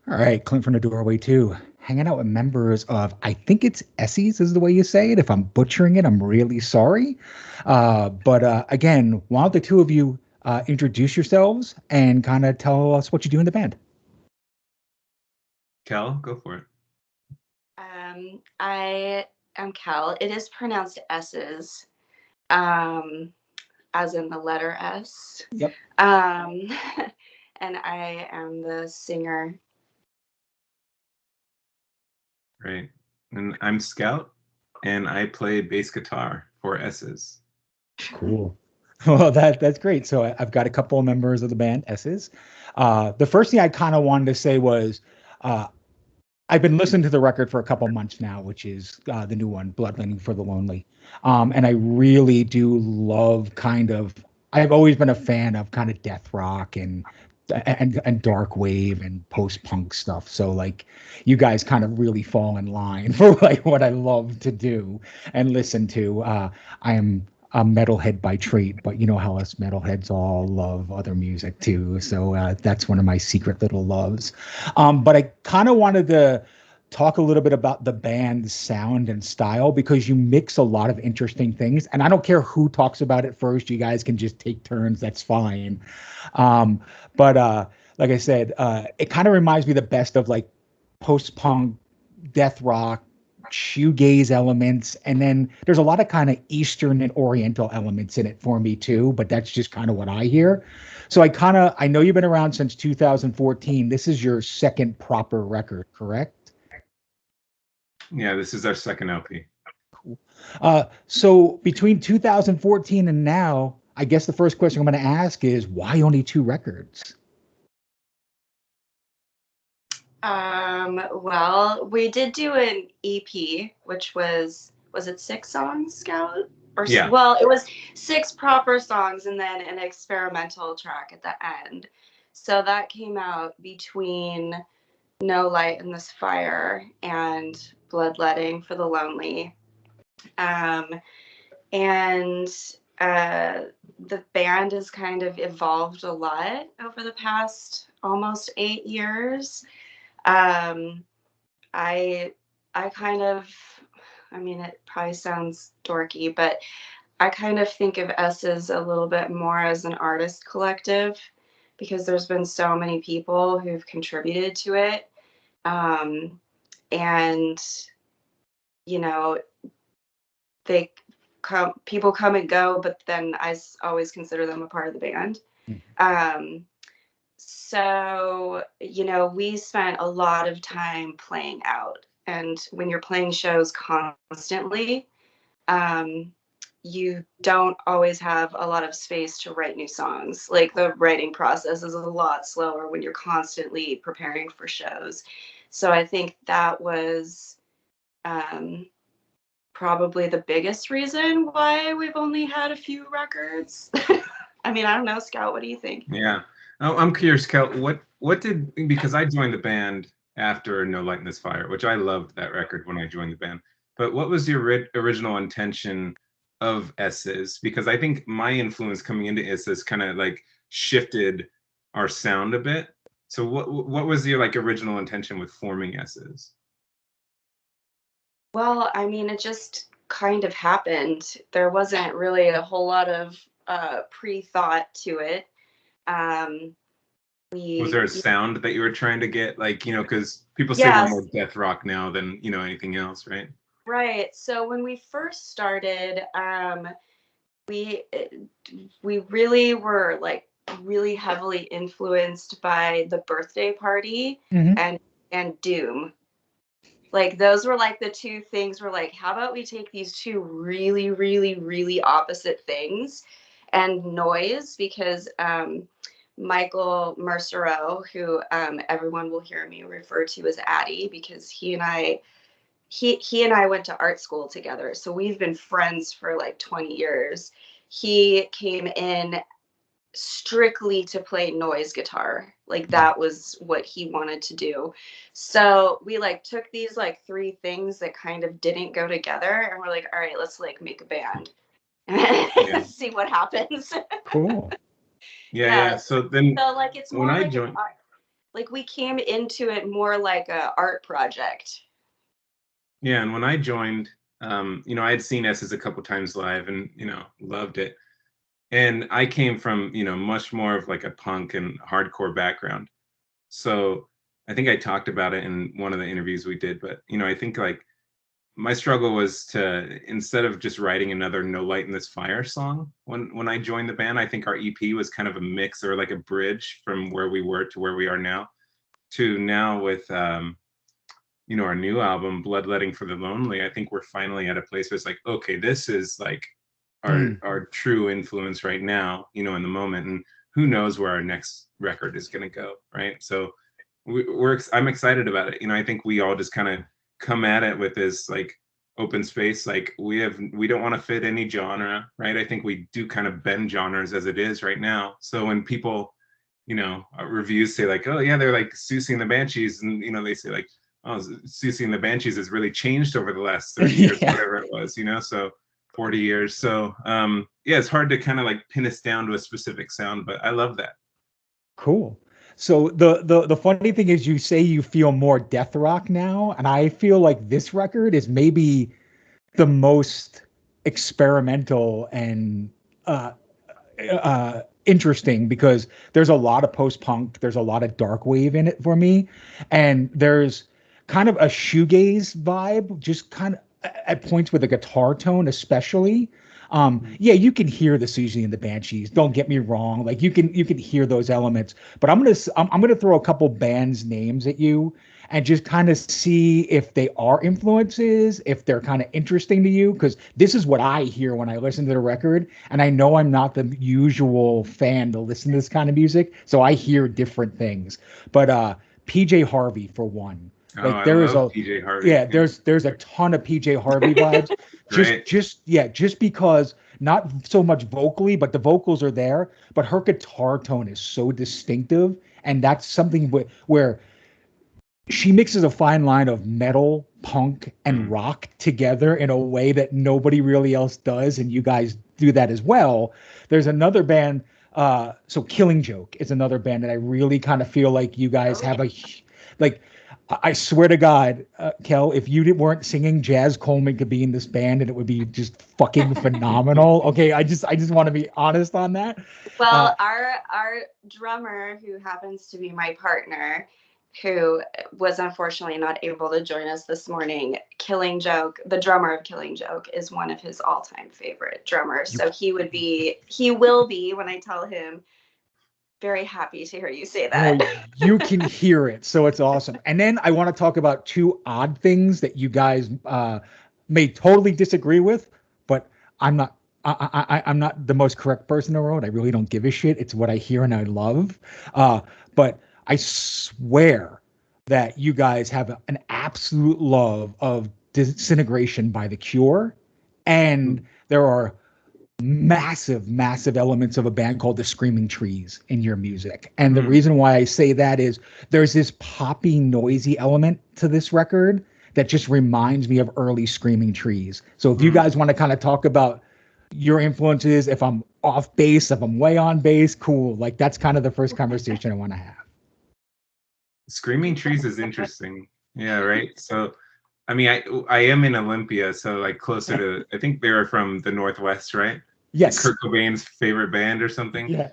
All right, Clint from the doorway too. Hanging out with members of, I think it's Esses is the way you say it. If I'm butchering it, I'm really sorry. But again, why don't the two of you introduce yourselves and kind of tell us what you do in the band? Cal, go for it. I am Cal. It is pronounced S's, um, as in the letter S. Yep. Um, and I am the singer. Right. And I'm Scout, and I play bass guitar for Esses. Cool. Well, that's great. So I've got a couple of members of the band, S's. The first thing I kind of wanted to say was uh, I've been listening to the record for a couple months now, which is the new one, Bloodletting for the Lonely. And I really do love kind of, I've always been a fan of kind of death rock and dark wave and post punk stuff. So like you guys kind of really fall in line for like what I love to do and listen to. I am a metalhead by trait, but you know how us metalheads all love other music too. So that's one of my secret little loves. But I kind of wanted to talk a little bit about the band's sound and style because you mix a lot of interesting things. And I don't care who talks about it first. You guys can just take turns. That's fine. Um, but like I said, it kind of reminds me the best of like post-punk, death rock, shoegaze elements, and then there's a lot of kind of Eastern and Oriental elements in it for me too. But that's just kind of what I hear. So I know you've been around since 2014. This is your second proper record, correct? Yeah, this is our second LP. So between 2014 and now, I guess the first question I'm going to ask is why only two records? Well, we did do an EP, which was it 6 songs, Scout? Yeah. Well, it was 6 proper songs and then an experimental track at the end. So that came out between No Light in This Fire and Bloodletting for the Lonely. Um, and uh, the band has kind of evolved a lot over the past almost 8 years. Um, I I kind of I mean it probably sounds dorky, but I kind of think of us as a little bit more as an artist collective because there's been so many people who've contributed to it. Um, and you know, they people come and go, but then always consider them a part of the band. Mhm. Um, so we spent a lot of time playing out, and when you're playing shows constantly, um, you don't always have a lot of space to write new songs. Like the writing process is a lot slower when you're constantly preparing for shows. So I think that was um, probably the biggest reason why we've only had a few records. I mean, I don't know, Scout, what do you think? Yeah. Oh, I'm curious, Cal, what did, because I joined the band after No Light in This Fire, which I loved that record when I joined the band. But what was the original intention of Esses? Because I think my influence coming into Esses kind of like shifted our sound a bit. So what was your like original intention with forming Esses? Well, I mean, it just kind of happened. There wasn't really a whole lot of pre-thought to it. Um, Was there we, a sound that you were trying to get, like, because people say we're more yes, death rock now than, anything else, right? right. So when we first started, we we really were like really heavily influenced by the Birthday Party Mhm. and Doom. Like those were like the two things we're like, how about we take these two really, really, really opposite things and noise because Michael Mercero, who everyone will hear me refer to as Addie, because he and I went to art school together. So we've been friends for like 20 years. He came in strictly to play noise guitar. Like that was what he wanted to do. So we like took these like three things that kind of didn't go together and we're like, all right, let's like make a band Yeah. and see what happens. Cool. Yeah, yeah. Yes. So then So like it's when more I like an joined, art. like we came into it more like a art project. Yeah, and when I joined, I had seen Esses a couple times live, and loved it. And I came from much more of like a punk and hardcore background. So I think I talked about it in one of the interviews we did, but I think like my struggle was to, instead of just writing another No Light in This Fire song when I joined the band, I think our EP was kind of a mix or like a bridge from where we were to where we are now, to now with our new album, Bloodletting for the Lonely. I think we're finally at a place where it's like, okay, this is like our true influence right now, in the moment, and who knows where our next record is going to go, right? So I'm excited about it. I think we all just kind of come at it with this like open space, like we don't want to fit any genre, right? I think we do kind of bend genres as it is right now. So when people reviews say like, oh yeah, they're like Susie and the Banshees, and they say like, oh, Susie and the Banshees has really changed over the last 30 years, whatever it was, so 40 years. So yeah, it's hard to kind of like pin us down to a specific sound, but I love that. Cool. So the funny thing is, you say you feel more death rock now, and I feel like this record is maybe the most experimental and interesting, because there's a lot of post-punk, there's a lot of dark wave in it for me, and there's kind of a shoegaze vibe, just kind of at points with a guitar tone, especially. Yeah, you can hear the Susie and the Banshees. Don't get me wrong. Like you can hear those elements, but I'm gonna throw a couple bands names at you and just kind of see if they are influences, if they're kind of interesting to you, because this is what I hear when I listen to the record, and I know I'm not the usual fan to listen to this kind of music, so I hear different things. But PJ Harvey, for one. Oh, Like there I is love a PJ Harvey. Yeah, there's a ton of PJ Harvey vibes. Right. Just because, not so much vocally, but the vocals are there, but her guitar tone is so distinctive, and that's something where she mixes a fine line of metal, punk, and rock together in a way that nobody really else does, and you guys do that as well. There's another band, so Killing Joke is another band that I really kind of feel like you guys have like. I swear to God, Kel, if you weren't singing, Jazz Coleman could be in this band and it would be just fucking phenomenal. Okay, I just want to be honest on that. Well, our drummer, who happens to be my partner, who was unfortunately not able to join us this morning, Killing Joke, the drummer of Killing Joke, is one of his all-time favorite drummers. So he will be, when I tell him, very happy to hear you say that. Well, you can hear it, so it's awesome. And then I want to talk about two odd things that you guys may totally disagree with, but I'm not. I'm not the most correct person in the world. I really don't give a shit. It's what I hear and I love. But I swear that you guys have an absolute love of Disintegration by The Cure, and there are massive elements of a band called the Screaming Trees in your music. And the reason why I say that is there's this poppy, noisy element to this record that just reminds me of early Screaming Trees. So if you guys want to kind of talk about your influences, if I'm off base, if I'm way on base, cool. Like that's kind of the first conversation I want to have. Screaming Trees is interesting. Yeah, right. So I mean, I am in Olympia, so like closer to, I think they were from the Northwest, right? Yes. Kurt Cobain's favorite band or something. Yeah.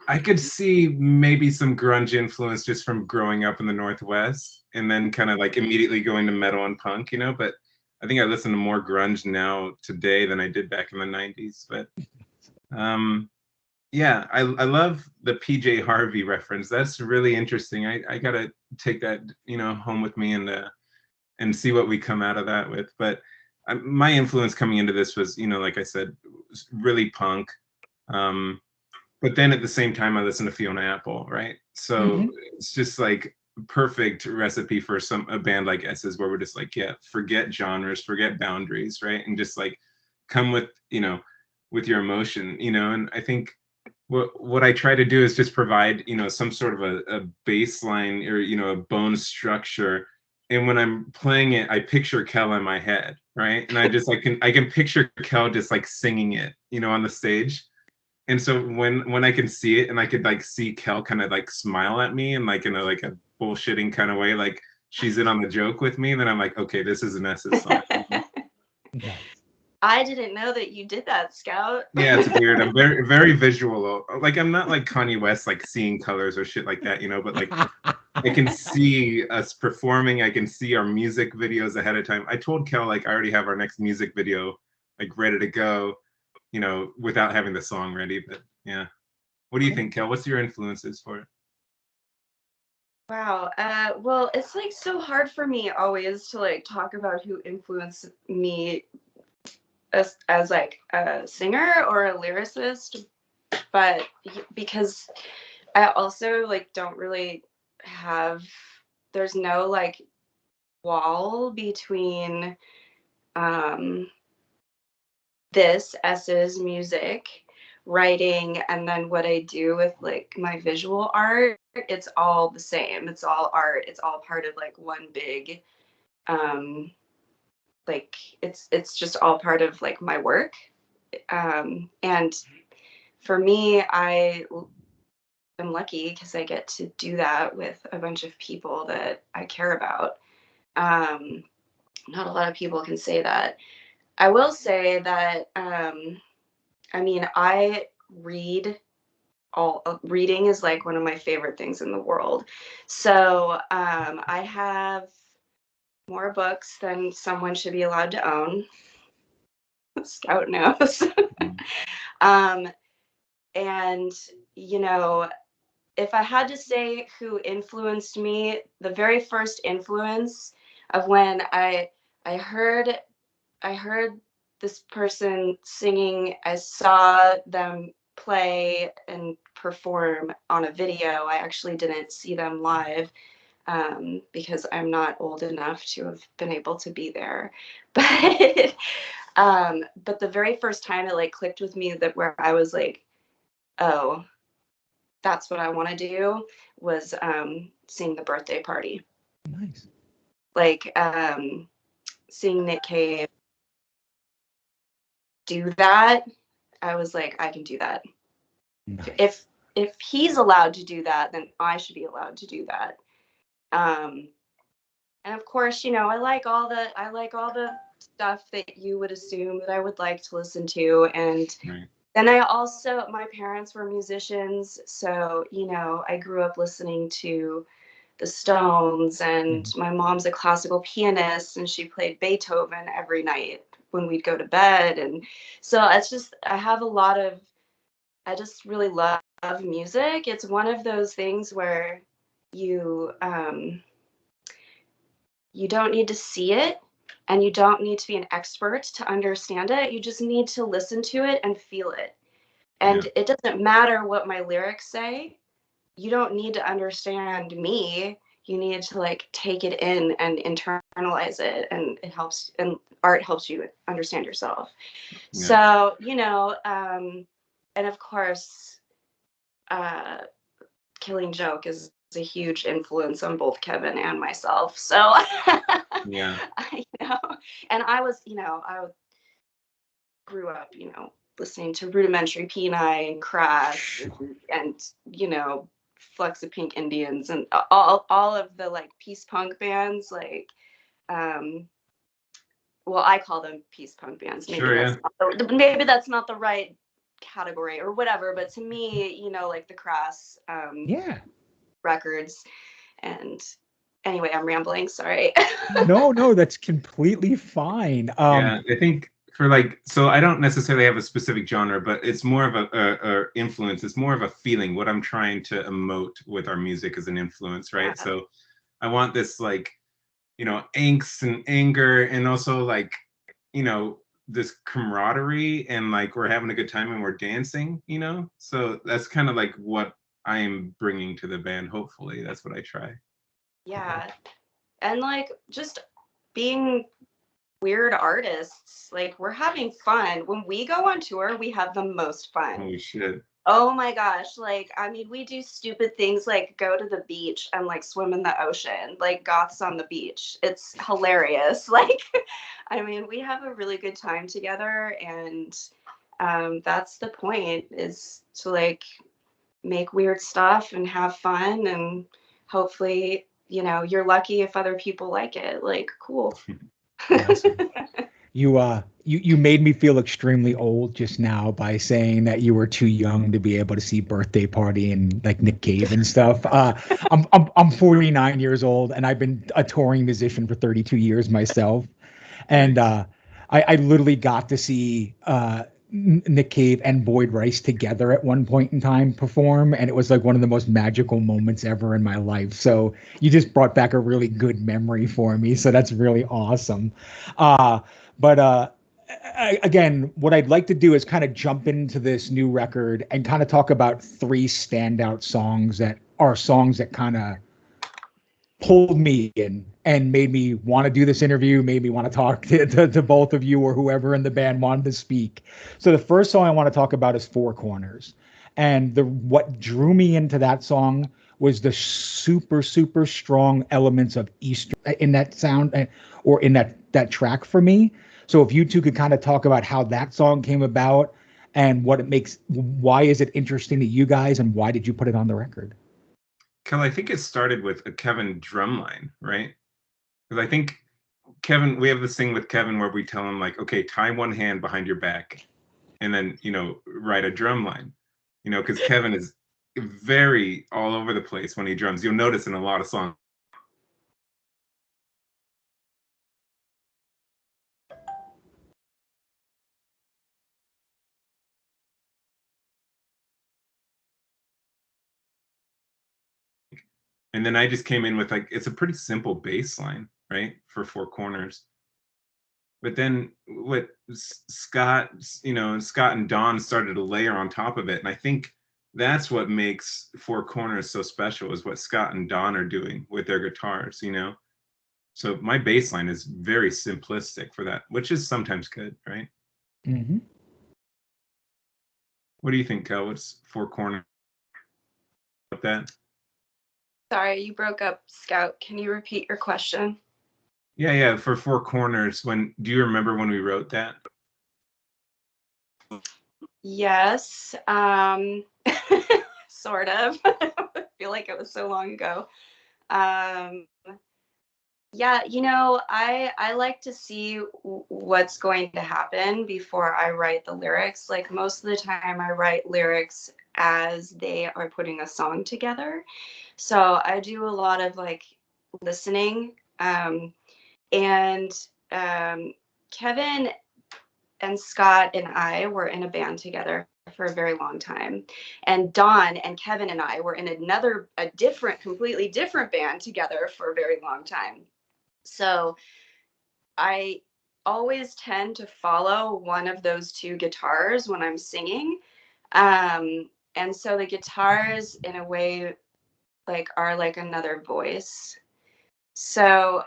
I could see maybe some grunge influence just from growing up in the Northwest, and then kind of like immediately going to metal and punk, but I think I listen to more grunge now today than I did back in the 90s. But yeah, I love the PJ Harvey reference. That's really interesting. I gotta take that home with me and see what we come out of that with. But my influence coming into this was, like I said, was really punk. But then at the same time, I listened to Fiona Apple, right? So it's just like perfect recipe for a band like Esses, where we're just like, yeah, forget genres, forget boundaries, right? And just like come with, with your emotion, and I think what I try to do is just provide, some sort of a baseline or, a bone structure. And when I'm playing it, I picture Kel in my head, right? And I can picture Kel just like singing it, on the stage. And so when I can see it and I could like see Kel kind of like smile at me and like in a like a bullshitting kind of way, like she's in on the joke with me, then I'm like, okay, this is an Esses song. Nice. I didn't know that you did that, Scout. Yeah, it's weird. I'm very, very visual. Like I'm not like Kanye West, like seeing colors or shit like that, you know, but like I can see us performing. I can see our music videos ahead of time. I told Kel like I already have our next music video like ready to go, you know, without having the song ready. But yeah. What do you think, Kel? What's your influences for it? Wow. Well, it's like so hard for me always to like talk about who influenced me as like a singer or a lyricist, but because I also like don't really have, there's no like wall between um this S's music writing and then what I do with like my visual art. It's all the same. It's all art. It's all part of like one big um like it's just all part of like my work. And for me, I am lucky because I get to do that with a bunch of people that I care about. Um, Not a lot of people can say that. I will say that I mean, I read reading is like one of my favorite things in the world. So I have more books than someone should be allowed to own. Scout knows. um, and you know, if I had to say who influenced me, the very first influence of when I heard this person singing, I saw them play and perform on a video. I actually didn't see them live because I'm not old enough to have been able to be there. But the very first time it like clicked with me that where I was like, oh, that's what I want to do was sing the birthday party. Nice. Like seeing Nick Cave do that, I was like, I can do that. Nice. If he's allowed to do that, then I should be allowed to do that. Um, and of course, you know, I like all the stuff that you would assume that I would like to listen to. And Right. then I also, my parents were musicians, so you know, I grew up listening to the Stones, and my mom's a classical pianist, and she played Beethoven every night when we'd go to bed. And so it's just, I just really love music. It's one of those things where you you don't need to see it and you don't need to be an expert to understand it. You just need to listen to it and feel it. Yeah. And it doesn't matter what my lyrics say. You don't need to understand me. You need to like take it in and internalize it, and it helps, and art helps you understand yourself. Yeah. So, you know, and of course, uh, Killing Joke is a huge influence on both Kevin and myself. So, Yeah. you know, and I was, you know, I grew up, you know, listening to Rudimentary Peni and Crass and you know, Flex of Pink Indians and all of the like peace punk bands. Like, um, well, I call them peace punk bands. Sure. Yeah. Maybe that's not the right category or whatever. But to me, you know, like the Crass Yeah. records. And anyway, I'm rambling. Sorry. No, that's completely fine. Yeah. I think for like, so I don't necessarily have a specific genre, but it's more of a influence. It's more of a feeling. What I'm trying to emote with our music is an influence, right? Yeah. So I want this like, you know, angst and anger, and also like, you know, this camaraderie, and like we're having a good time and we're dancing, you know. So that's kind of like what I'm bringing to the band. Hopefully, that's what I try. Yeah. And like just being weird artists. Like we're having fun. When we go on tour, we have the most fun. Holy shit. Oh my gosh. Like, I mean, we do stupid things like go to the beach and like swim in the ocean, like goths on the beach. It's hilarious. Like, I mean, we have a really good time together. And That's the point, is to like make weird stuff and have fun, and hopefully, you're lucky if other people like it. Like, cool. Awesome. You made me feel extremely old just now by saying that you were too young to be able to see Birthday Party and like Nick Cave and stuff. I'm 49 years old and I've been a touring musician for 32 years myself, and I literally got to see Nick Cave and Boyd Rice together at one point in time perform, and it was like one of the most magical moments ever in my life. So you just brought back a really good memory for me. So that's really awesome. But again, what I'd like to do is kind of jump into this new record and kind of talk about three standout songs that are songs that kind of pulled me in and made me want to do this interview, made me want to talk to both of you or whoever in the band wanted to speak. So the first song I want to talk about is Four Corners. And what drew me into that song was the super strong elements of Easter in that sound, or in that track for me. So if you two could kind of talk about how that song came about and what it makes, why is it interesting to you guys, and why did you put it on the record? Kel, I think it started with a Kevin drum line, right? Because I think Kevin, we have this thing with Kevin where we tell him like, okay, tie one hand behind your back and then, write a drum line, because Kevin is very all over the place when he drums. You'll notice in a lot of songs. And then I just came in with like, it's a pretty simple bass line, right? For Four Corners. But then what Scott, Scott and Don started to layer on top of it. And I think that's what makes Four Corners so special, is what Scott and Don are doing with their guitars. So my bass line is very simplistic for that, which is sometimes good, right? Mm-hmm. What do you think, Kel? What's Four Corners about that? Sorry, you broke up, Scout. Can you repeat your question? Yeah. For Four Corners, do you remember when we wrote that? Yes. Sort of. I feel like it was so long ago. Yeah, I like to see what's going to happen before I write the lyrics. Like, most of the time I write lyrics as they are putting a song together. So I do a lot of like listening. And Kevin and Scott and I were in a band together for a very long time. And Don and Kevin and I were in completely different band together for a very long time. So I always tend to follow one of those two guitars when I'm singing. And so the guitars, in a way, like, are like another voice. So,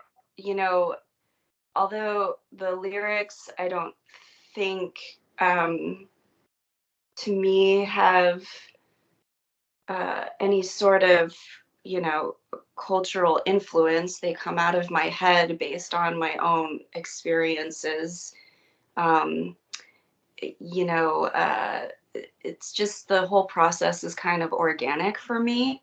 although the lyrics, I don't think, to me, have any sort of, cultural influence. They come out of my head based on my own experiences. Um, it's just, the whole process is kind of organic for me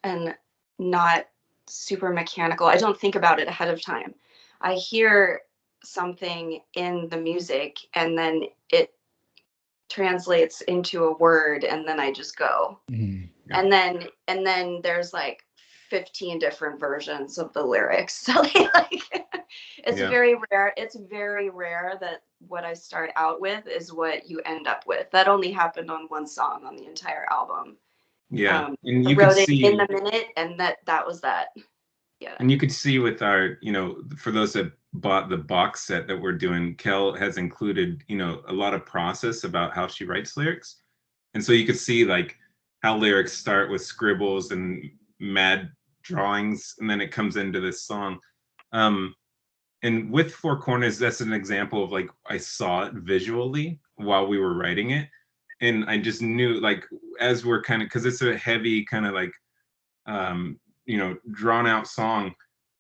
and not super mechanical. I don't think about it ahead of time. I hear something in the music and then it translates into a word, and then I just go. Mm-hmm. Yeah. And then there's like 15 different versions of the lyrics. So like it's Yeah. very rare that what I start out with is what you end up with. That only happened on one song on the entire album. Yeah. And I you could wrote it in see the minute, and that was that. Yeah. And you could see with our, for those that bought the box set that we're doing, Kel has included, a lot of process about how she writes lyrics. And so you could see like how lyrics start with scribbles and mad drawings, and then it comes into this song. And with Four Corners, that's an example of like, I saw it visually while we were writing it. And I just knew, like, as we're kind of, because it's a heavy kind of like, drawn out song,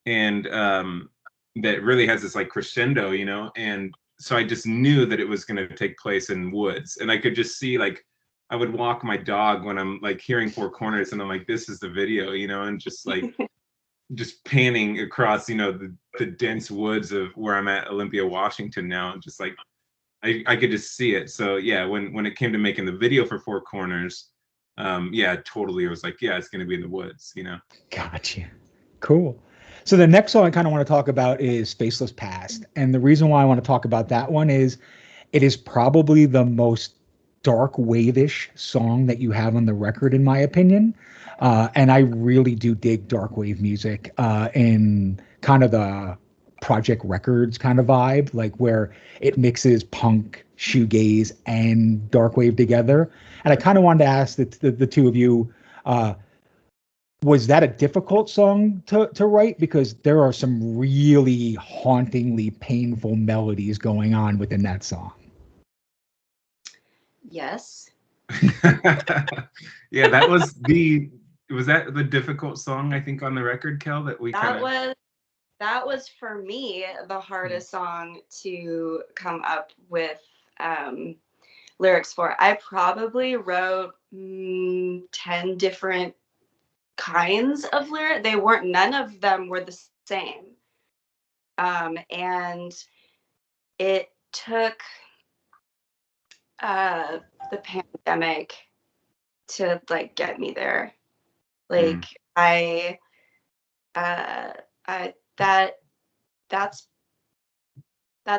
and that really has this like crescendo, and so I just knew that it was going to take place in woods, and I could just see, like, I would walk my dog when I'm like hearing Four Corners, and I'm like, this is the video, you know, and just like just panning across, you know, the dense woods of where I'm at, Olympia, Washington now, and just like I could just see it. So yeah, when it came to making the video for Four Corners, yeah, totally, it was like, yeah, it's going to be in the woods, you know. Gotcha. Cool. So the next song I kind of want to talk about is Faceless Past. And the reason why I want to talk about that one is it is probably the most dark wave-ish song that you have on the record, in my opinion. And I really do dig dark wave music in kind of the Project Records kind of vibe, like where it mixes punk, shoegaze, and dark wave together. And I kind of wanted to ask the two of you, uh, was that a difficult song to write? Because there are some really hauntingly painful melodies going on within that song. Yes. Yeah, was that the difficult song, I think, on the record, Kel, that we kind of. That was for me the hardest song to come up with lyrics for. I probably wrote 10 different kinds of lyrics. None of them were the same. And it took the pandemic to like get me there. Like that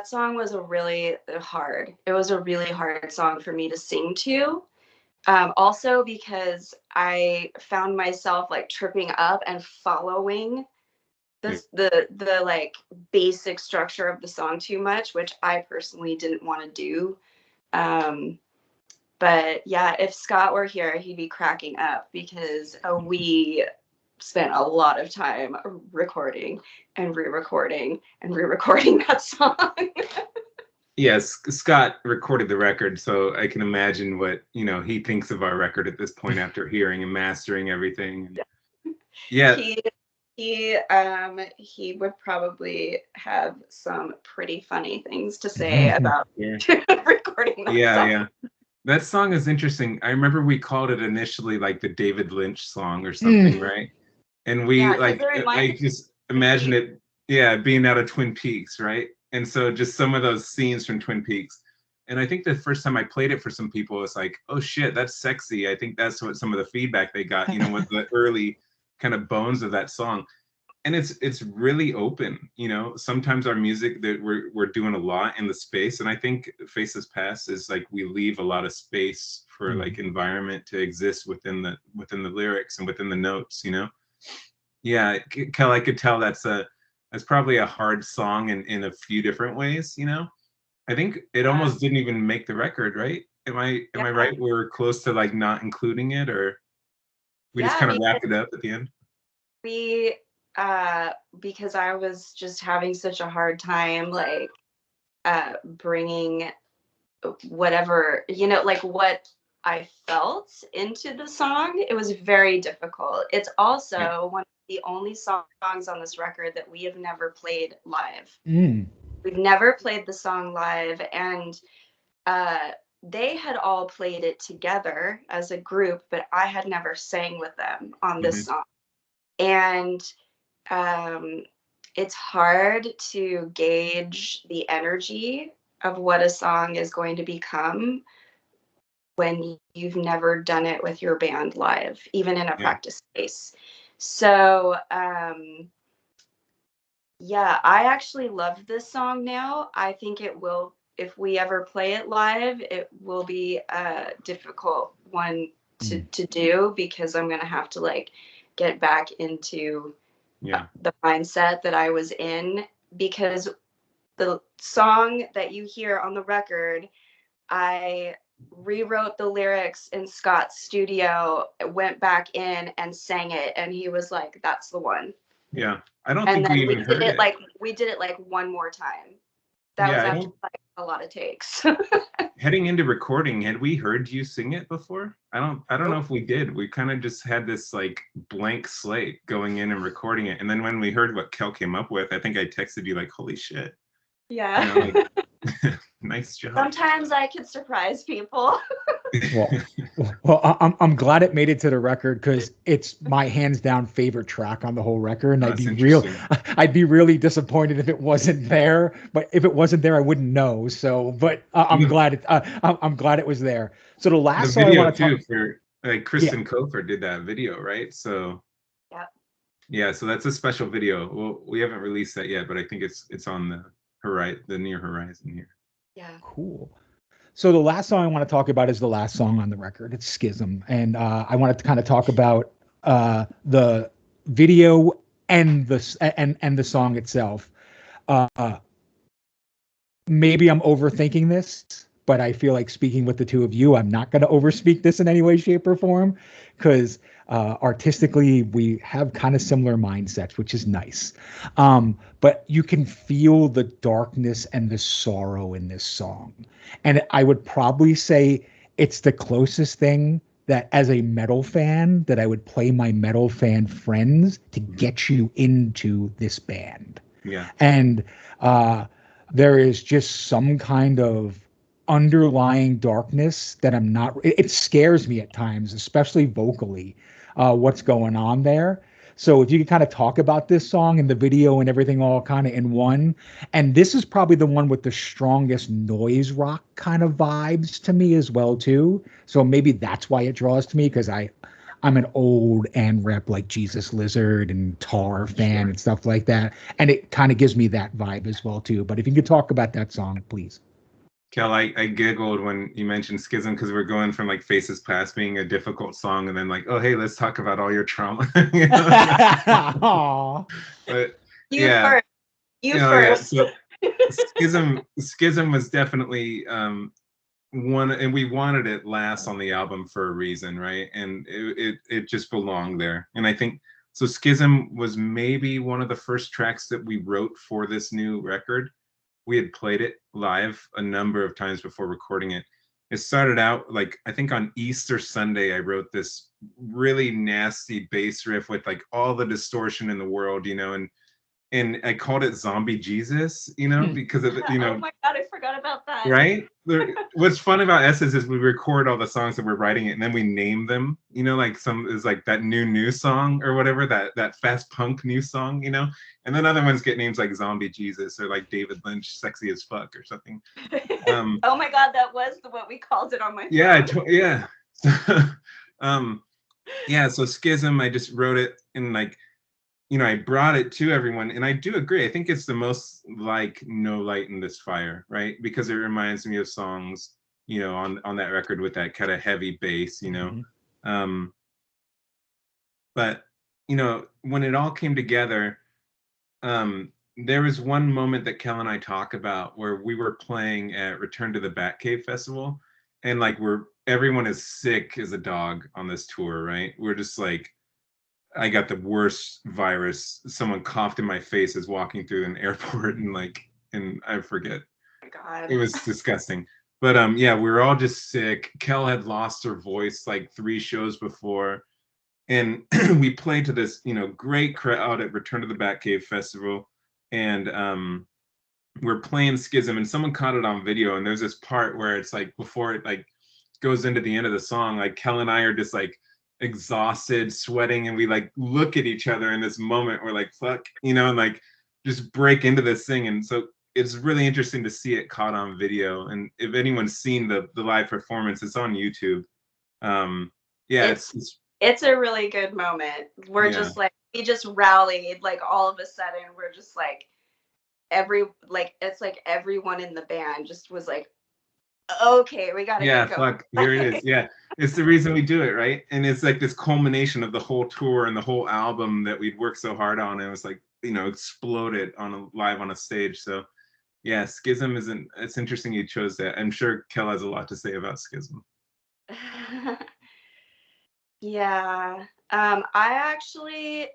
song was it was a really hard song for me to sing to. Also because I found myself like tripping up and following the like basic structure of the song too much, which I personally didn't want to do. But yeah, if Scott were here, he'd be cracking up because we spent a lot of time recording and re-recording and re-recording that song. Yes, Scott recorded the record, so I can imagine what, you know, he thinks of our record at this point after hearing and mastering everything. Yeah. He would probably have some pretty funny things to say about recording that song. Yeah. That song is interesting. I remember we called it initially like the David Lynch song or something, right? And we like, I just imagine it, yeah, being out of Twin Peaks, right? And so just some of those scenes from Twin Peaks. And I think the first time I played it for some people, it was like, oh shit, that's sexy. I think that's what some of the feedback they got, you know, with the early kind of bones of that song. And it's really open, you know. Sometimes our music that we're doing a lot in the space, and I think Faceless Past is like we leave a lot of space for like environment to exist within the lyrics and within the notes, you know. Yeah, Kel, I could tell that's probably a hard song in a few different ways, you know. I think it almost didn't even make the record, right? Am I right? We were close to like not including it, or we just kind of wrapped it up at the end. We because I was just having such a hard time like bringing whatever, you know, like what I felt into the song. It was very difficult. It's also one of the only songs on this record that we have never played live. We've never played the song live, and they had all played it together as a group, but I had never sang with them on this song. And it's hard to gauge the energy of what a song is going to become when you've never done it with your band live, even in a practice space. So, yeah, I actually love this song now. I think it will, if we ever play it live, it will be a difficult one to do because I'm going to have to like get back into the mindset that I was in, because the song that you hear on the record, I rewrote the lyrics in Scott's studio, went back in and sang it, and he was like, that's the one. Yeah, I don't think we even heard it. Like we did it like one more time. That was after like a lot of takes. Heading into recording, had we heard you sing it before? I don't know if we did. We kind of just had this like blank slate going in and recording it. And then when we heard what Kel came up with, I think I texted you like, holy shit. Yeah. You know, like, Nice job. Sometimes I can surprise people. I'm glad it made it to the record because it's my hands down favorite track on the whole record, and Oh, that's interesting. I'd be really disappointed if it wasn't there. But if it wasn't there, I wouldn't know. So, but I'm glad I'm glad it was there. So the The last song I video want to too talk, for like Kristen Kofer did that video, right? So Yeah. yeah, so that's a special video. Well, we haven't released that yet, but I think it's on the near horizon here. Yeah. cool. So the last song I want to talk about is the last song on the record. It's Schism, and I wanted to kind of talk about the video and the song itself. Uh, Maybe I'm overthinking this, but I feel like speaking with the two of you, I'm not going to overspeak this in any way, shape, or form, because artistically we have kind of similar mindsets, which is nice. But you can feel the darkness and the sorrow in this song, and I would probably say it's the closest thing that, as a metal fan, that I would play my metal fan friends to get you into this band. Yeah. And uh, there is just some kind of underlying darkness that I'm not, it scares me at times, especially vocally, what's going on there. So if you could kind of talk about this song and the video and everything all kind of in one. And this is probably the one with the strongest noise rock kind of vibes to me as well too. So maybe that's why it draws to me, because I'm an old and rep like Jesus Lizard and Tar fan and stuff like that. And it kind of gives me that vibe as well too. But if you could talk about that song, please. Kel, I giggled when you mentioned Schism because we're going from like Faceless Past being a difficult song and then like, oh hey, let's talk about all your trauma. You know? Aww. But You yeah. first. You Oh, first. yeah. So Schism was definitely one, and we wanted it last on the album for a reason, right? And it just belonged there. And I think so Schism was maybe one of the first tracks that we wrote for this new record. We had played it live a number of times before recording it. It started out like, I think on Easter Sunday, I wrote this really nasty bass riff with like all the distortion in the world, you know, and I called it Zombie Jesus, you know, because of, you know. Oh my God, I forgot about that. Right? What's fun about Esses is we record all the songs that we're writing it and then we name them, you know, like some is like that new song or whatever, that fast punk new song, you know, and then other ones get names like Zombie Jesus or like David Lynch Sexy as Fuck or something. Oh my God, that was what we called it on my phone. Yeah. Yeah, so Schism, I just wrote it in like, you know, I brought it to everyone, and I do agree. I think it's the most like No Light in This Fire, right? Because it reminds me of songs, you know, on that record with that kind of heavy bass, you know. But you know, when it all came together, there was one moment that Kel and I talk about where we were playing at Return to the Batcave Festival, and like everyone is sick as a dog on this tour, right? We're just like, I got the worst virus. Someone coughed in my face as walking through an airport, and I forget. Oh my God. It was disgusting. But yeah, we were all just sick. Kel had lost her voice like 3 shows before, and we played to this, you know, great crowd at Return to the Batcave Festival, and we're playing Schism, and someone caught it on video, and there's this part where it's like before it like goes into the end of the song, like Kel and I are just like exhausted, sweating, and we like look at each other in this moment. We're like, fuck, you know, and like just break into this thing. And so it's really interesting to see it caught on video. And if anyone's seen the live performance, it's on YouTube. Yeah, it's a really good moment. We're just like, we just rallied, like all of a sudden we're just like it's like everyone in the band just was like, okay, we gotta get going. Fuck, here it is. Yeah, it's the reason we do it, right? And it's like this culmination of the whole tour and the whole album that we'd worked so hard on. And it was like, you know, exploded live on a stage. So yeah, Schism it's interesting you chose that. I'm sure Kel has a lot to say about Schism. Yeah. I actually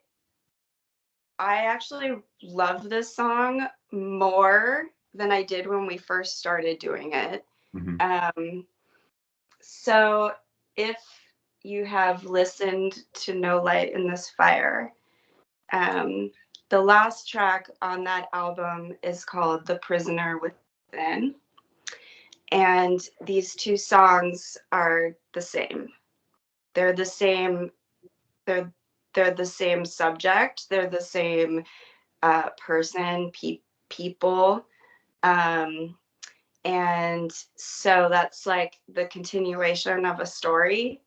loved this song more than I did when we first started doing it. So if you have listened to No Light in This Fire, the last track on that album is called The Prisoner Within. And these two songs are the same. They're the same. They're the same subject. They're the same person, people. Um, and so that's like the continuation of a story.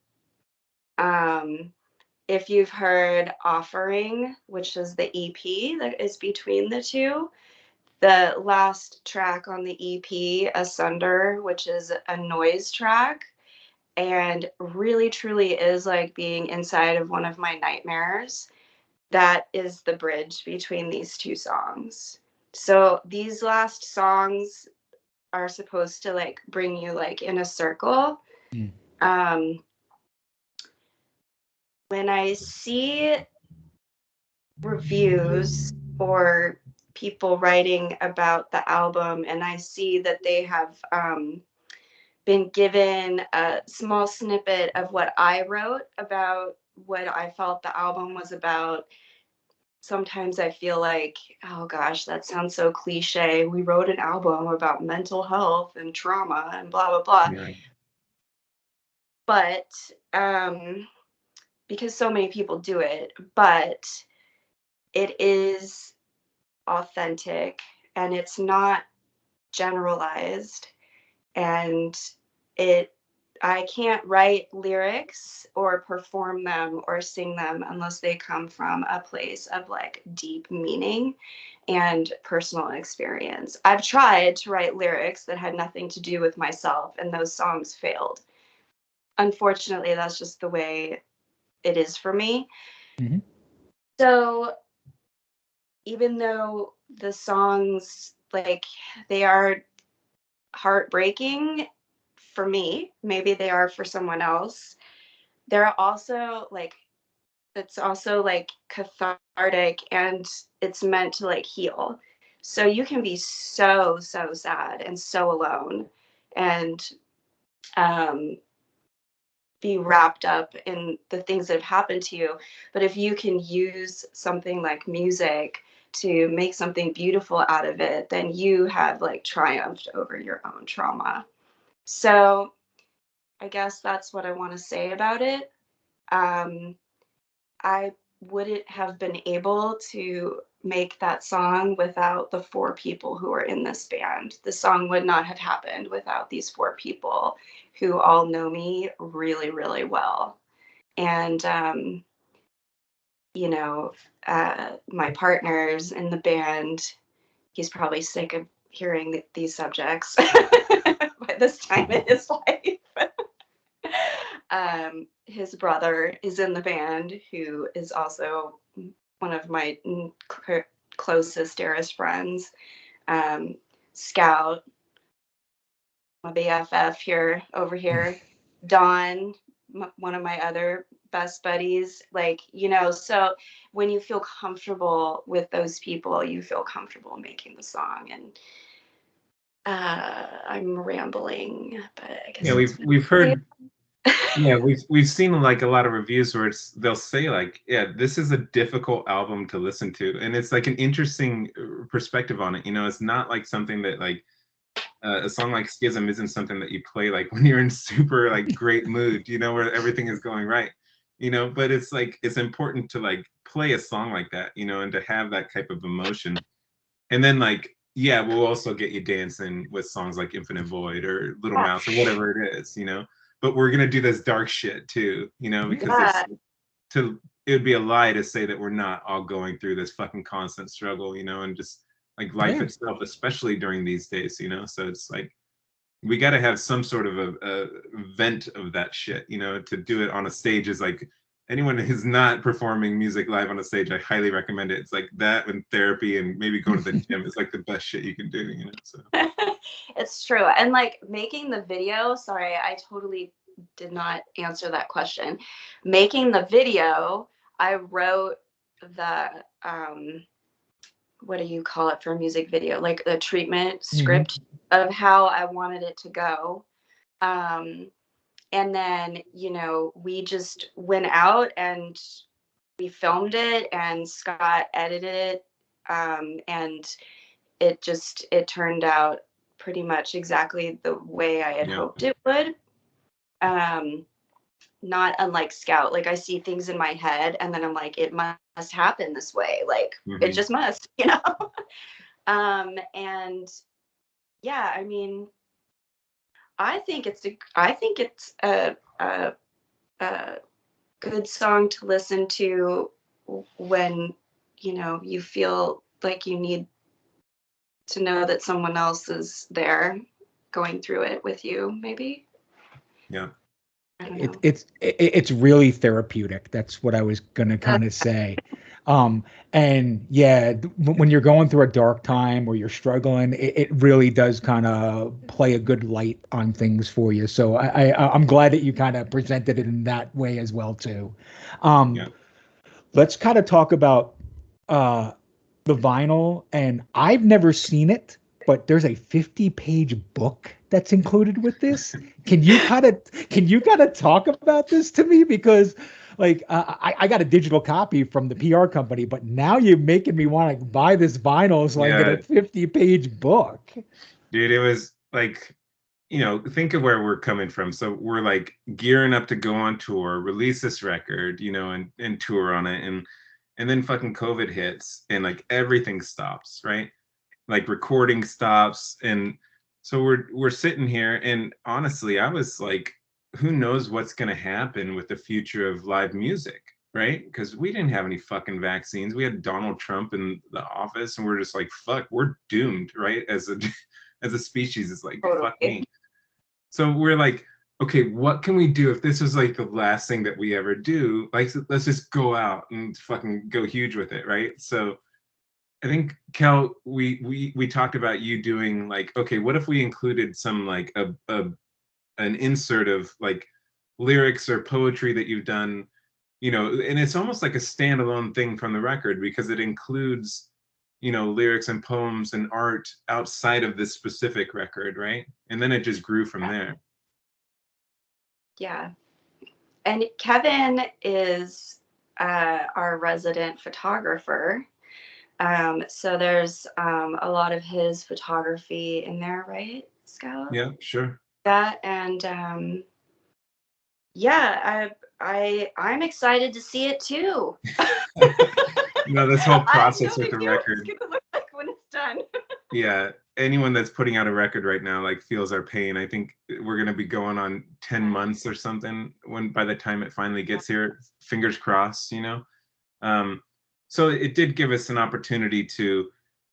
If you've heard Offering, which is the EP that is between the two, the last track on the EP, Asunder, which is a noise track, and really truly is like being inside of one of my nightmares. That is the bridge between these two songs. So these last songs are supposed to like bring you like in a circle. Mm. When I see reviews or people writing about the album and I see that they have been given a small snippet of what I wrote about what I felt the album was about, sometimes I feel like, oh gosh, that sounds so cliche. We wrote an album about mental health and trauma and blah, blah, blah. Yeah. But because so many people do it, but it is authentic and it's not generalized, and it I can't write lyrics or perform them or sing them unless they come from a place of like deep meaning and personal experience. I've tried to write lyrics that had nothing to do with myself and those songs failed. Unfortunately, that's just the way it is for me. Mhm. So even though the songs, like, they are heartbreaking for me, maybe they are for someone else, they're also like, it's also like cathartic, and it's meant to like heal. So you can be so sad and so alone and um be wrapped up in the things that have happened to you. But if you can use something like music to make something beautiful out of it, then you have like triumphed over your own trauma. So I guess that's what I want to say about it. I wouldn't have been able to make that song without the four people who are in this band. The song would not have happened without these four people who all know me really, really well. And, you know, my partners in the band, he's probably sick of hearing these subjects by this time in his life. His brother is in the band, who is also one of my closest, dearest friends. Scout, my BFF here, over here. Dawn, one of my other best buddies. Like, so when you feel comfortable with those people, you feel comfortable making the song. And I'm rambling, but I guess Yeah, we've heard. Yeah, we've seen like a lot of reviews where they'll say like, yeah, this is a difficult album to listen to, and it's like an interesting perspective on it. It's not like something that like a song like Schism isn't something that you play like when you're in super like great mood, where everything is going right, But it's like it's important to like play a song like that, and to have that type of emotion, and then like yeah, we'll also get you dancing with songs like Infinite Void or Little Mouse or whatever it is, But we're gonna do this dark shit too, because yeah. it would be a lie to say that we're not all going through this fucking constant struggle, and just like life itself, especially during these days, So it's like we got to have some sort of a vent of that shit, to do it on a stage is like anyone who's not performing music live on a stage, I highly recommend it. It's like that and therapy and maybe going to the gym is like the best shit you can do, So It's true. And like making the video, sorry, I totally did not answer that question. Making the video, I wrote the what do you call it for a music video? Like the treatment script of how I wanted it to go. And then, we just went out and we filmed it, and Scott edited it. And it turned out pretty much exactly the way I had hoped it would. Not unlike Scout. Like I see things in my head and then I'm like, it must happen this way. Like it just must, you know? And yeah, I mean, I think it's a good song to listen to when, you know, you feel like you need to know that someone else is there going through it with you, maybe. Yeah. It's really therapeutic. That's what I was gonna kind of say. And yeah, when you're going through a dark time or you're struggling, it really does kind of play a good light on things for you. So I'm glad that you kind of presented it in that way as well too. Let's kind of talk about the vinyl, and I've never seen it, but there's a 50-page book that's included with this. Can you kind of talk about this to me? Because like I got a digital copy from the PR company, but now you're making me want to buy this vinyl so I get a 50-page book. Dude, it was like, you know, think of where we're coming from. So we're like gearing up to go on tour, release this record, you know, and tour on it. And then fucking COVID hits and like everything stops, right? Like recording stops. And so we're sitting here, and honestly, I was like, who knows what's gonna happen with the future of live music, right? Because we didn't have any fucking vaccines. We had Donald Trump in the office, and we're just like, fuck, we're doomed, right? As a as a species, it's like, fuck me. So we're like, okay, what can we do if this is like the last thing that we ever do? Like, let's just go out and fucking go huge with it, right? So I think, Kel, we talked about you doing like, okay, what if we included some like an insert of like lyrics or poetry that you've done, you know, and it's almost like a standalone thing from the record because it includes, you know, lyrics and poems and art outside of this specific record, right? And then it just grew from there. Yeah. And Kevin is our resident photographer. So there's a lot of his photography in there, right, Scout? Yeah, sure. That and yeah, I'm excited to see it too. You know, this whole process with the record. It's gonna look like when it's done. Yeah, anyone that's putting out a record right now like feels our pain. I think we're gonna be going on 10 months or something when by the time it finally gets here. Fingers crossed, you know. So it did give us an opportunity to,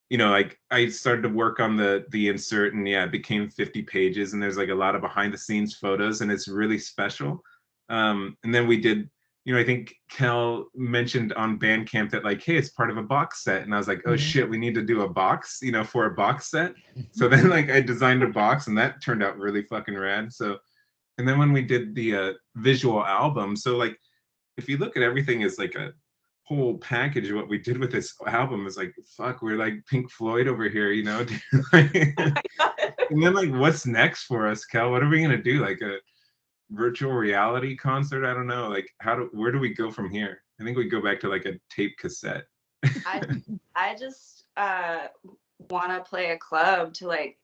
you know, like I started to work on the insert, and yeah, it became 50 pages, and there's like a lot of behind the scenes photos, and it's really special. And then we did, you know, I think Kel mentioned on Bandcamp that like, hey, it's part of a box set, and I was like, oh shit, we need to do a box, you know, for a box set. So then like I designed a box, and that turned out really fucking rad. So, and then when we did the visual album, so like if you look at everything as like a whole package, what we did with this album is like, fuck, we're like Pink Floyd over here, you know. And then like, what's next for us, Kel? What are we gonna do? Like a virtual reality concert? I don't know. Like, where do we go from here? I think we go back to like a tape cassette. I just want to play a club to like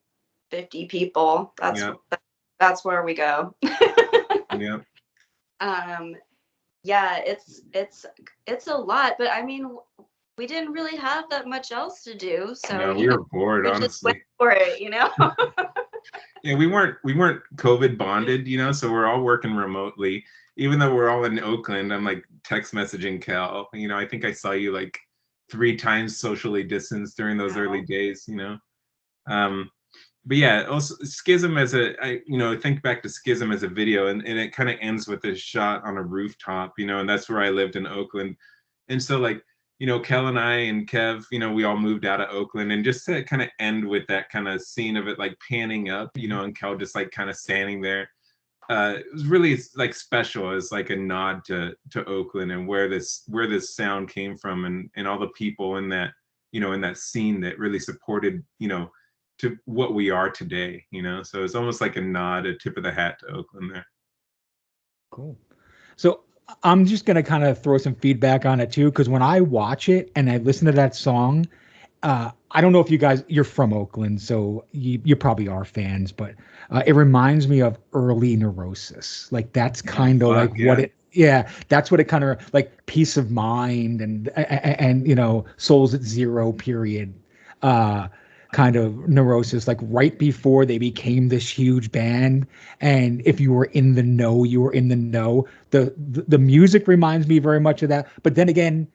50 people. That's where we go. Yeah. Yeah, it's a lot, but I mean, we didn't really have that much else to do, so no, we were bored, honestly. Just went for it, you know. Yeah, we weren't COVID bonded, you know, so we're all working remotely. Even though we're all in Oakland, I'm like text messaging Cal. You know, I think I saw you like 3 times socially distanced during those early days, you know. But yeah, also Schism as you know, think back to Schism as a video, and it kind of ends with this shot on a rooftop, you know, and that's where I lived in Oakland. And so like, you know, Kel and I and Kev, you know, we all moved out of Oakland, and just to kind of end with that kind of scene of it like panning up, you know, and Kel just like kind of standing there. It was really like special as like a nod to Oakland and where this sound came from, and all the people in that, you know, in that scene that really supported, you know, to what we are today, you know. So it's almost like a nod, a tip of the hat to Oakland there. Cool. So I'm just gonna kind of throw some feedback on it too, because when I watch it and I listen to that song, I don't know if you're from Oakland, so you probably are fans, but it reminds me of early Neurosis. Like that's kind of like fuck what yeah. it, yeah, that's what it kind of like Peace of Mind and Souls at Zero period, uh, kind of Neurosis, like right before they became this huge band. And if you were in the know, you were in the know. The music reminds me very much of that. But then again,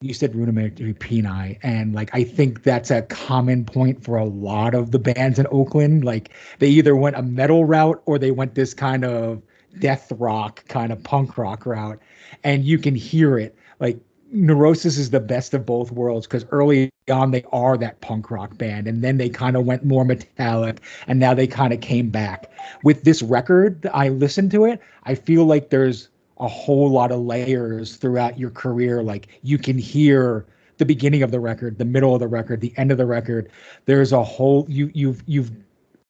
you said rudimentary peni, and like I think that's a common point for a lot of the bands in Oakland. Like they either went a metal route or they went this kind of death rock, kind of punk rock route, and you can hear it. Like Neurosis is the best of both worlds because early on they are that punk rock band, and then they kind of went more metallic, and now they kind of came back. With this record, I listened to it. I feel like there's a whole lot of layers throughout your career. Like you can hear the beginning of the record, the middle of the record, the end of the record. There's a whole you've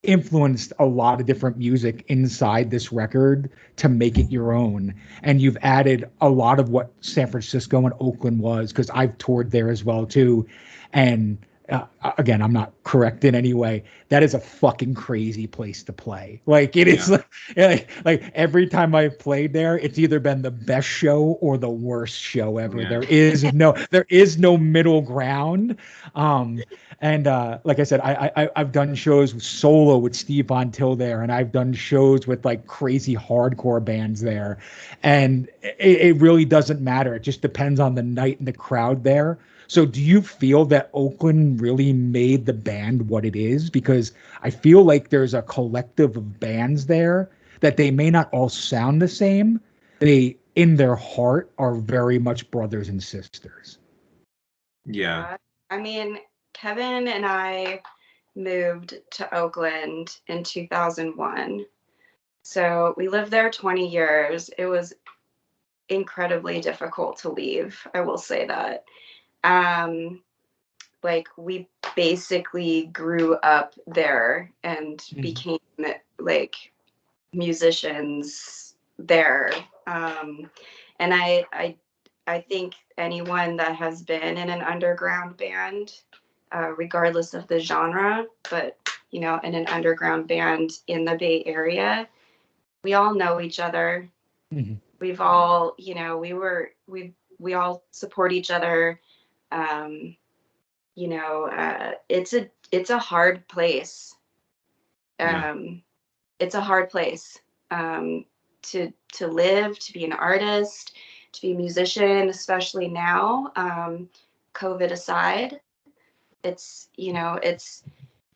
influenced a lot of different music inside this record to make it your own. And you've added a lot of what San Francisco and Oakland was, because I've toured there as well too. And again, I'm not correct in any way. That is a fucking crazy place to play. Like it is Yeah. like every time I've played there, it's either been the best show or the worst show ever. Yeah. There is no middle ground. And like I said, I've done shows solo with Steve Von Till there, and I've done shows with like crazy hardcore bands there, and it really doesn't matter. It just depends on the night and the crowd there. So do you feel that Oakland really made the band what it is? Because I feel like there's a collective of bands there that they may not all sound the same. They, in their heart, are very much brothers and sisters. Yeah. I mean, Kevin and I moved to Oakland in 2001. So we lived there 20 years. It was incredibly difficult to leave. I will say that. Um, like we basically grew up there and Mhm. became like musicians there. And I think anyone that has been in an underground band, regardless of the genre, but in an underground band in the Bay Area, we all know each other. Mhm. We've all, we all support each other. Um, it's a hard place. Yeah. Um, it's a hard place to live, to be an artist, to be a musician, especially now. COVID aside, it's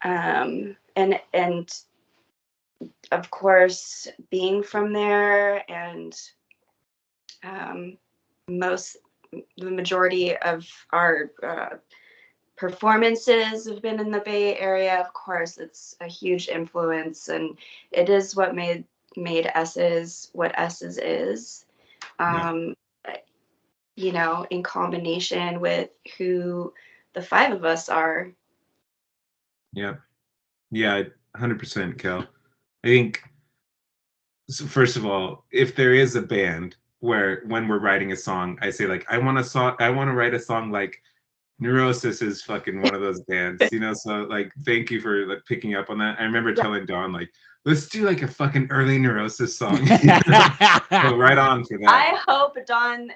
and of course being from there and um, most the majority of our performances have been in the Bay Area. Of course, it's a huge influence, and it is what made Esses what Esses is. Yeah. Um, in combination with who the five of us are. Yeah. Yeah. 100%, Kel. I think, so first of all, if there is a band where when we're writing a song, I say like, I want to write a song like Neurosis is fucking one of those bands, So like, thank you for like picking up on that. I remember Yeah. telling Dawn like, let's do like a fucking early Neurosis song. So right on for that. I hope Dawn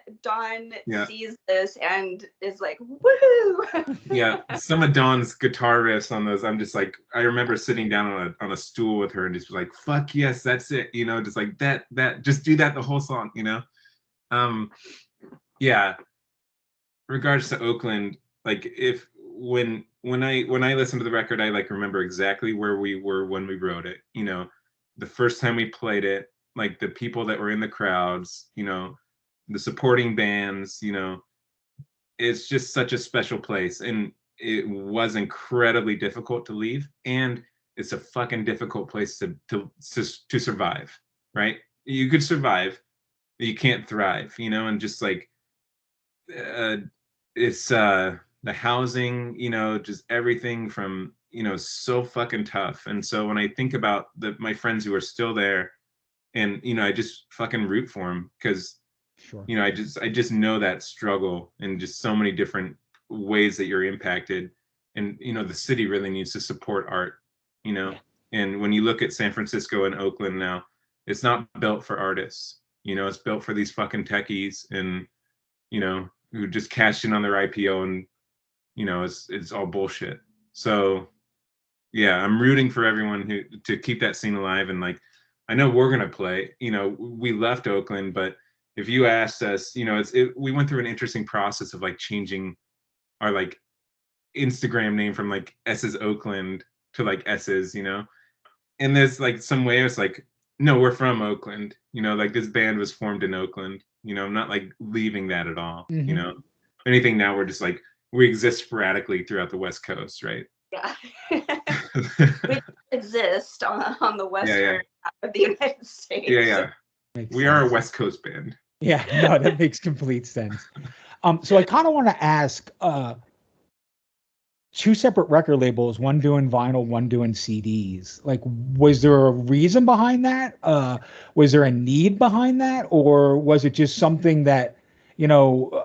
Yeah, sees this and is like, woohoo! yeah. Some of Dawn's guitar riffs on those, I'm just like, I remember sitting down on a stool with her and just like, fuck yes, that's it. Just like that, just do that the whole song. Um, yeah. Regards to Oakland, like if when I listen to the record, I like remember exactly where we were when we wrote it. The first time we played it, like the people that were in the crowds, the supporting bands, it's just such a special place, and it was incredibly difficult to leave, and it's a fucking difficult place to survive, right? You could survive, but you can't thrive, and just like uh, it's the housing, just everything from so fucking tough. And so when I think about my friends who are still there, and I just fucking root for them, because Sure. I just know that struggle in just so many different ways that you're impacted. and the city really needs to support art. And when you look at San Francisco and Oakland now, it's not built for artists. It's built for these fucking techies and who just cashed in on their IPO, and it's all bullshit. So yeah, I'm rooting for everyone to keep that scene alive. And like, I know we're gonna play. We left Oakland, but if you asked us, we went through an interesting process of like changing our like Instagram name from like Esses Oakland to like Esses, and there's like some way it's like, no, we're from Oakland, like this band was formed in Oakland, I'm not like leaving that at all. Mhm. If anything, now we're just like, we exist sporadically throughout the West Coast, right? Yeah. We exist on the Yeah, western half of the United States. yeah. Makes We are a sense. West Coast band. Yeah, no, that makes complete sense. So I kind of want to ask, two separate record labels, one doing vinyl, one doing CDs. Like, was there a reason behind that? Was there a need behind that, or was it just something that, you know,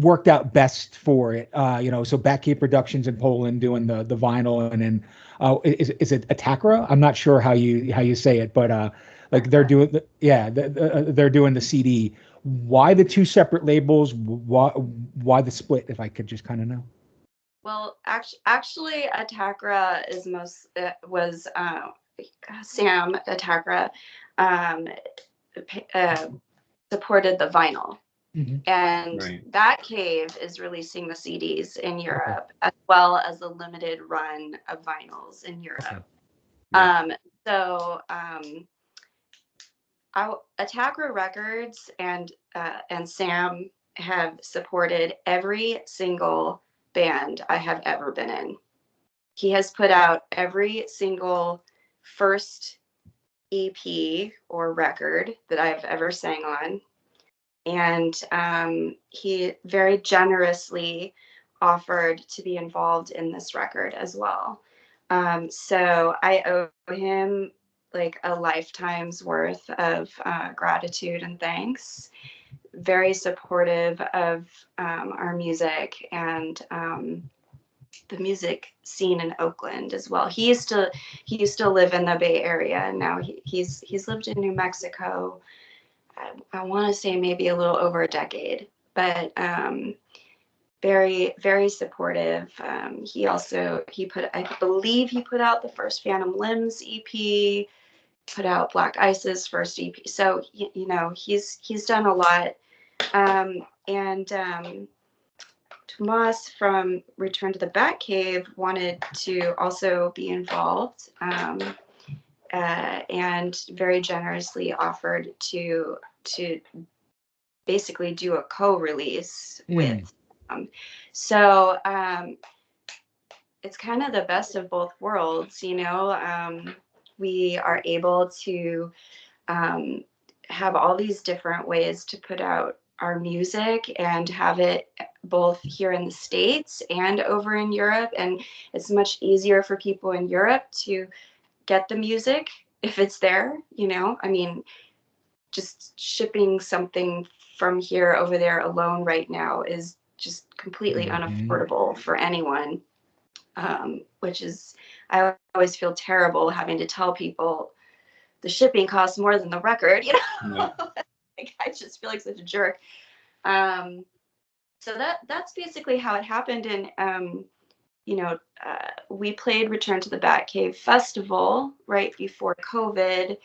worked out best for it? So Batcave Productions in Poland doing the vinyl, and then is it Atakra? I'm not sure how you say it, but like they're doing they're doing the CD. Why the two separate labels? Why the split? If I could just kind of know. Well, actually, Atakra was Sam Atakra um, supported the vinyl, Mm-hmm. and Right. Batcave is releasing the CDs in Europe as well as a limited run of vinyls in Europe. Yeah. Atakra Records and Sam have supported every single band I have ever been in. He has put out every single first EP or record that I've ever sang on. And he very generously offered to be involved in this record as well. So I owe him like a lifetime's worth of gratitude and thanks. Very supportive of our music and the music scene in Oakland as well. He used to live in the Bay Area, and now he's lived in New Mexico. I want to say maybe a little over a decade, but very, very supportive. I believe he put out the first Phantom Limbs EP, put out Black Ice's first EP. So he's done a lot. And Tomas from Return to the Batcave wanted to also be involved, and very generously offered to basically do a co-release with. So it's kind of the best of both worlds, we are able to have all these different ways to put out our music and have it both here in the States and over in Europe. And it's much easier for people in Europe to get the music if it's there, I mean, just shipping something from here over there alone right now is just completely unaffordable for anyone. Which is, I always feel terrible having to tell people the shipping costs more than the record, Yeah. Like, I just feel like such a jerk. So that's basically how it happened. And we played Return to the Batcave Festival right before COVID,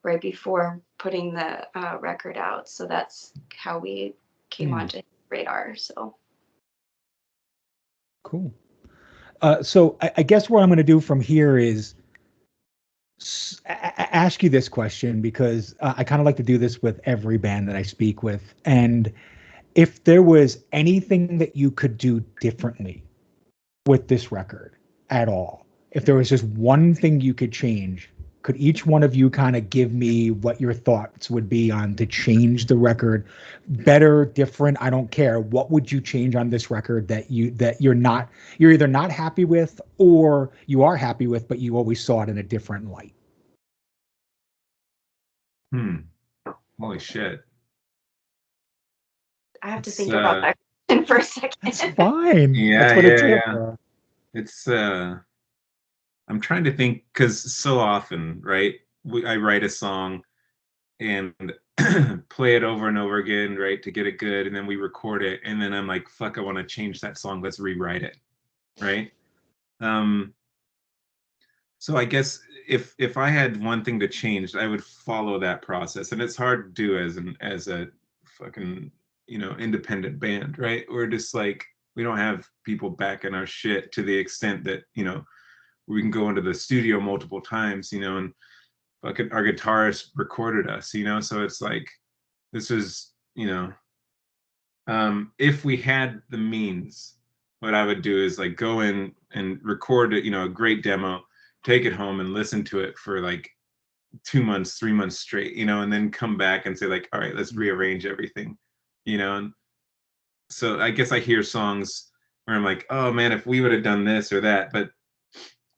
right before putting the record out. So that's how we came onto his radar. So Cool. So I guess what I'm going to do from here is ask you this question, because I kind of like to do this with every band that I speak with. And if there was anything that you could do differently with this record at all, if there was just one thing you could change, could each one of you kind of give me what your thoughts would be on to change the record? Better, different, I don't care. What would you change on this record that you're either not happy with, or you are happy with, but you always saw it in a different light? Holy shit. I have to think about that for a second. That's fine. Yeah, That's what it's yeah, here yeah. for. It's I'm trying to think, because so often, right? I write a song and play it over and over again, right, to get it good, and then we record it, and then I'm like, fuck, I want to change that song. Let's rewrite it, right? Um, so I guess if I had one thing to change, I would follow that process, and it's hard to do as a fucking independent band, right? We're just like, we don't have people backing our shit to the extent that we can go into the studio multiple times, and fucking our guitarist recorded us, so it's like, this is, if we had the means, what I would do is like go in and record it, a great demo, take it home and listen to it for like 2 months, 3 months straight, and then come back and say like, all right, let's rearrange everything, and so I guess I hear songs where I'm like, oh man, if we would have done this or that, but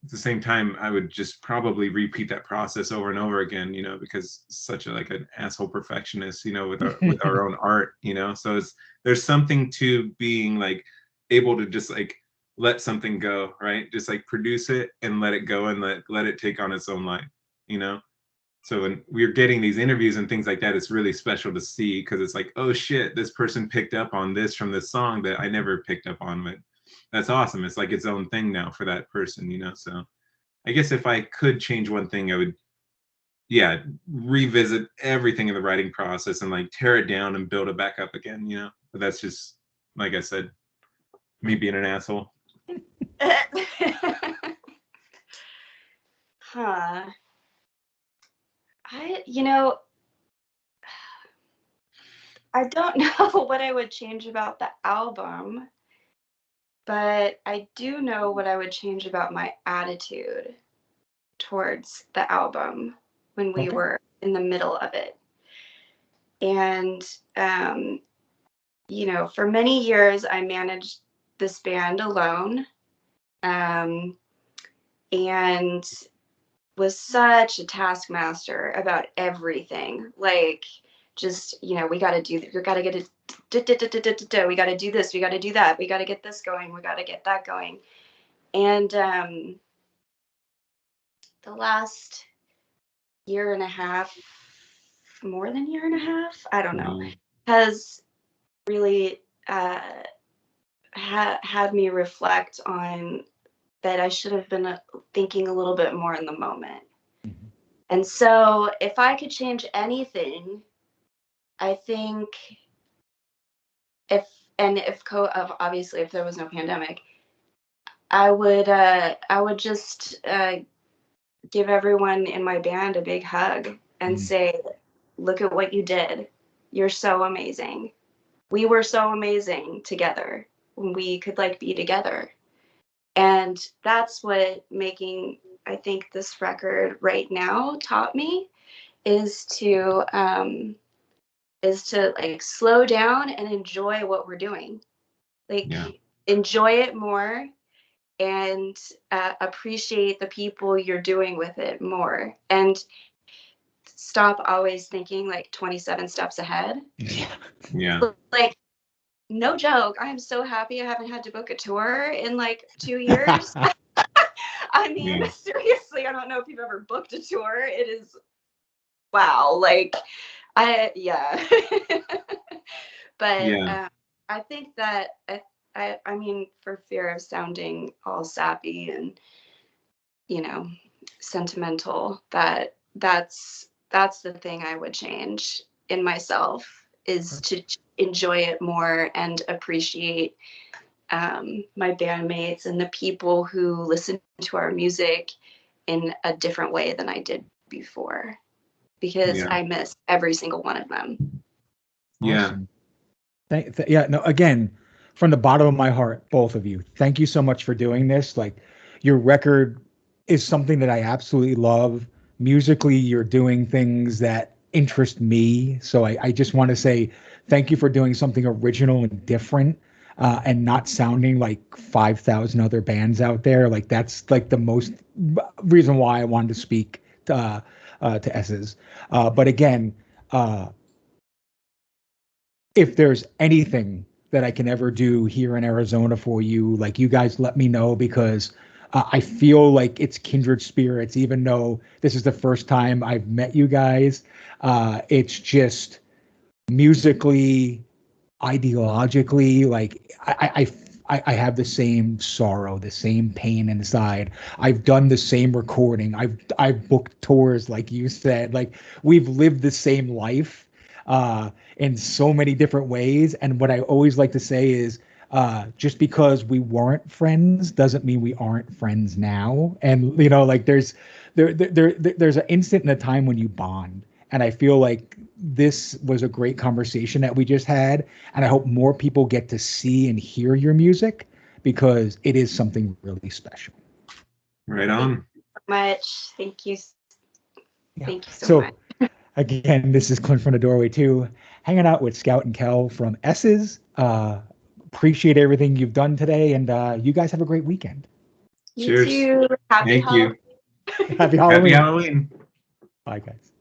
at the same time, I would just probably repeat that process over and over again, because such a like an asshole perfectionist, with our own art, So there's something to being like able to just like let something go, right? Just like produce it and let it go and let it take on its own life, you know? So when we're getting these interviews and things like that, it's really special to see, because it's like, oh shit, this person picked up on this from this song that I never picked up on. But that's awesome. It's like its own thing now for that person, So I guess if I could change one thing, I would, yeah, revisit everything in the writing process and like tear it down and build it back up again, But that's just, like I said, me being an asshole. Huh. I don't know what I would change about the album, but I do know what I would change about my attitude towards the album when we were in the middle of it. And, for many years, I managed this band alone, and was such a taskmaster about everything. Like, just, we got to do, we got to get it, we got to do this, we got to do that, we got to get this going, we got to get that going. And the last year and a half, more than year and a half, I don't know, has really had me reflect on that I should have been thinking a little bit more in the moment. Mm-hmm. And so if I could change anything, I think obviously if there was no pandemic, I would just give everyone in my band a big hug and say, look at what you did. You're so amazing. We were so amazing together when we could like be together. And that's what making, I think, this record right now taught me, is to like slow down and enjoy what we're doing. Like, enjoy it more and appreciate the people you're doing with it more, and stop always thinking like 27 steps ahead. Yeah. Like, no joke, I am so happy I haven't had to book a tour in like 2 years. I mean, seriously, I don't know if you've ever booked a tour. It is, wow. Like, but I think that I mean, for fear of sounding all sappy and, sentimental, that's the thing I would change in myself, is to enjoy it more and appreciate my bandmates and the people who listen to our music in a different way than I did before, because I miss every single one of them. Awesome. No, again, from the bottom of my heart, both of you, thank you so much for doing this. Like, your record is something that I absolutely love. Musically, you're doing things that interest me. So I just want to say thank you for doing something original and different, and not sounding like 5,000 other bands out there. Like, that's like the most reason why I wanted to speak to Esses. But again, if there's anything that I can ever do here in Arizona for you, like you guys let me know, because I feel like it's kindred spirits, even though this is the first time I've met you guys. It's just musically, ideologically, like I have the same sorrow, the same pain inside. I've done the same recording. I've booked tours, like you said. Like we've lived the same life in so many different ways. And what I always like to say is, just because we weren't friends doesn't mean we aren't friends now. And you know, like there's an instant and a time when you bond. And I feel like this was a great conversation that we just had. And I hope more people get to see and hear your music, because it is something really special. Right on. Much. Thank you. Yeah. Thank you so So much. again, this is Clint from the Doorway 2, hanging out with Scout and Kel from Esses. Appreciate everything you've done today. And you guys have a great weekend. You Cheers. too. Happy Thank you. Halloween. Happy Happy Halloween. Halloween. Bye, guys.